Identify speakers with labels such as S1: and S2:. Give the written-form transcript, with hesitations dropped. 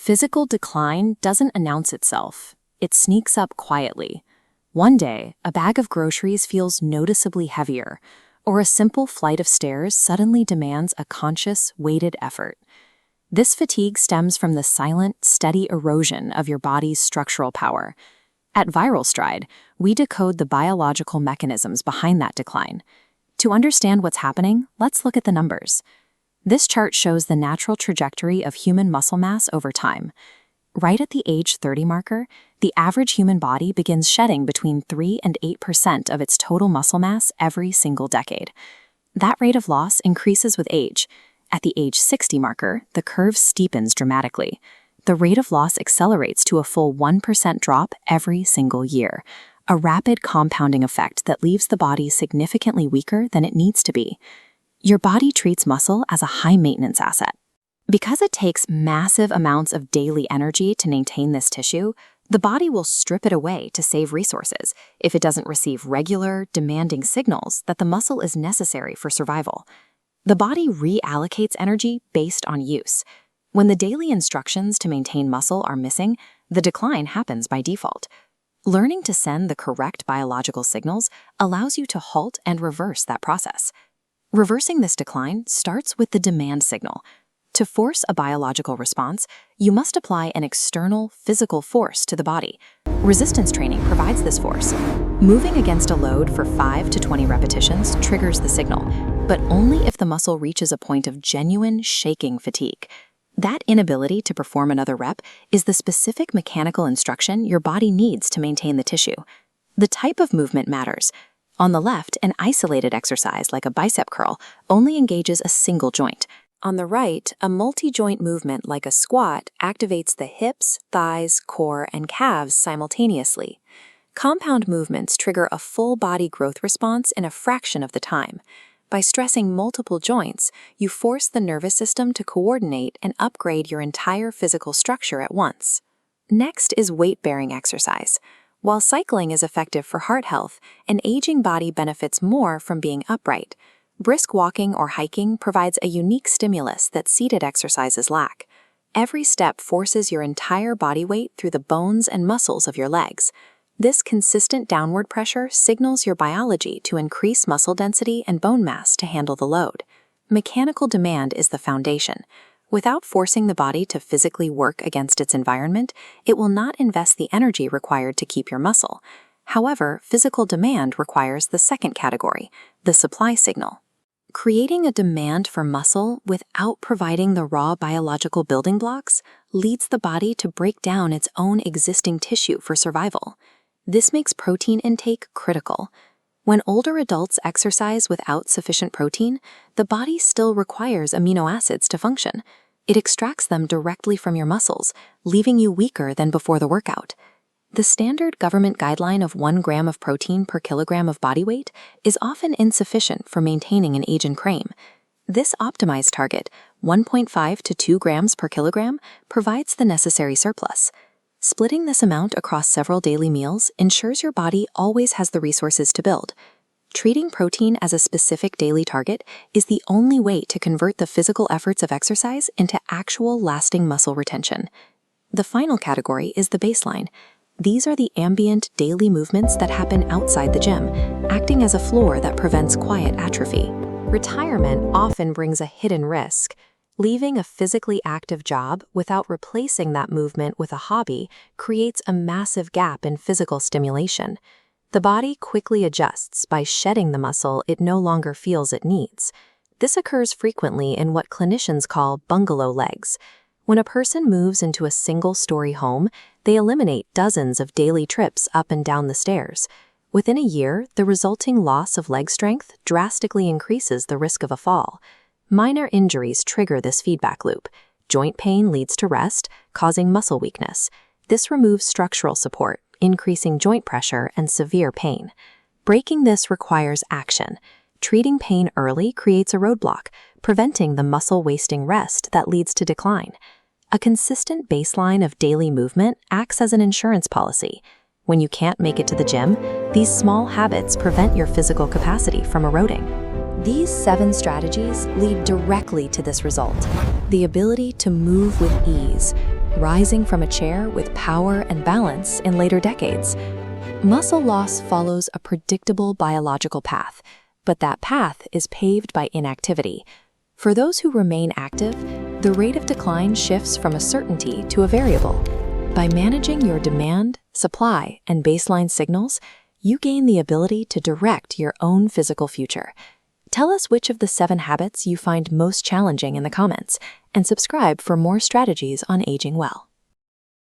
S1: Physical decline doesn't announce itself. It sneaks up quietly. One day, a bag of groceries feels noticeably heavier, or a simple flight of stairs suddenly demands a conscious, weighted effort. This fatigue stems from the silent, steady erosion of your body's structural power. At Viral Stride, we decode the biological mechanisms behind that decline. To understand what's happening, let's look at the numbers. This chart shows the natural trajectory of human muscle mass over time. Right at the age 30 marker, the average human body begins shedding between 3 and 8% of its total muscle mass every single decade. That rate of loss increases with age. At the age 60 marker, the curve steepens dramatically. The rate of loss accelerates to a full 1% drop every single year, a rapid compounding effect that leaves the body significantly weaker than it needs to be. Your body treats muscle as a high-maintenance asset. Because it takes massive amounts of daily energy to maintain this tissue, the body will strip it away to save resources if it doesn't receive regular, demanding signals that the muscle is necessary for survival. The body reallocates energy based on use. When the daily instructions to maintain muscle are missing, the decline happens by default. Learning to send the correct biological signals allows you to halt and reverse that process. Reversing this decline starts with the demand signal. To force a biological response, you must apply an external physical force to the body. Resistance training provides this force. Moving against a load for 5 to 20 repetitions triggers the signal, but only if the muscle reaches a point of genuine shaking fatigue. That inability to perform another rep is the specific mechanical instruction your body needs to maintain the tissue. The type of movement matters. On the left, an isolated exercise like a bicep curl only engages a single joint. On the right, a multi-joint movement like a squat activates the hips, thighs, core, and calves simultaneously. Compound movements trigger a full body growth response in a fraction of the time. By stressing multiple joints, you force the nervous system to coordinate and upgrade your entire physical structure at once. Next is weight-bearing exercise. While cycling is effective for heart health, an aging body benefits more from being upright. Brisk walking or hiking provides a unique stimulus that seated exercises lack. Every step forces your entire body weight through the bones and muscles of your legs. This consistent downward pressure signals your biology to increase muscle density and bone mass to handle the load. Mechanical demand is the foundation. Without forcing the body to physically work against its environment, it will not invest the energy required to keep your muscle. However, physical demand requires the second category, the supply signal. Creating a demand for muscle without providing the raw biological building blocks leads the body to break down its own existing tissue for survival. This makes protein intake critical. When older adults exercise without sufficient protein, the body still requires amino acids to function. It extracts them directly from your muscles, leaving you weaker than before the workout. The standard government guideline of 1 gram of protein per kilogram of body weight is often insufficient for maintaining an age and frame. This optimized target, 1.5 to 2 grams per kilogram, provides the necessary surplus. Splitting this amount across several daily meals ensures your body always has the resources to build. Treating protein as a specific daily target is the only way to convert the physical efforts of exercise into actual lasting muscle retention. The final category is the baseline. These are the ambient daily movements that happen outside the gym, acting as a floor that prevents quiet atrophy. Retirement often brings a hidden risk. Leaving a physically active job without replacing that movement with a hobby creates a massive gap in physical stimulation. The body quickly adjusts by shedding the muscle it no longer feels it needs. This occurs frequently in what clinicians call bungalow legs. When a person moves into a single-story home, they eliminate dozens of daily trips up and down the stairs. Within a year, the resulting loss of leg strength drastically increases the risk of a fall. Minor injuries trigger this feedback loop. Joint pain leads to rest, causing muscle weakness. This removes structural support, increasing joint pressure and severe pain. Breaking this requires action. Treating pain early creates a roadblock, preventing the muscle-wasting rest that leads to decline. A consistent baseline of daily movement acts as an insurance policy. When you can't make it to the gym, these small habits prevent your physical capacity from eroding. These 7 strategies lead directly to this result: the ability to move with ease. rising from a chair with power and balance in later decades. Muscle loss follows a predictable biological path, but that path is paved by inactivity. For those who remain active, the rate of decline shifts from a certainty to a variable. By managing your demand, supply, and baseline signals, you gain the ability to direct your own physical future. Tell us which of the 7 habits you find most challenging in the comments, and subscribe for more strategies on aging well.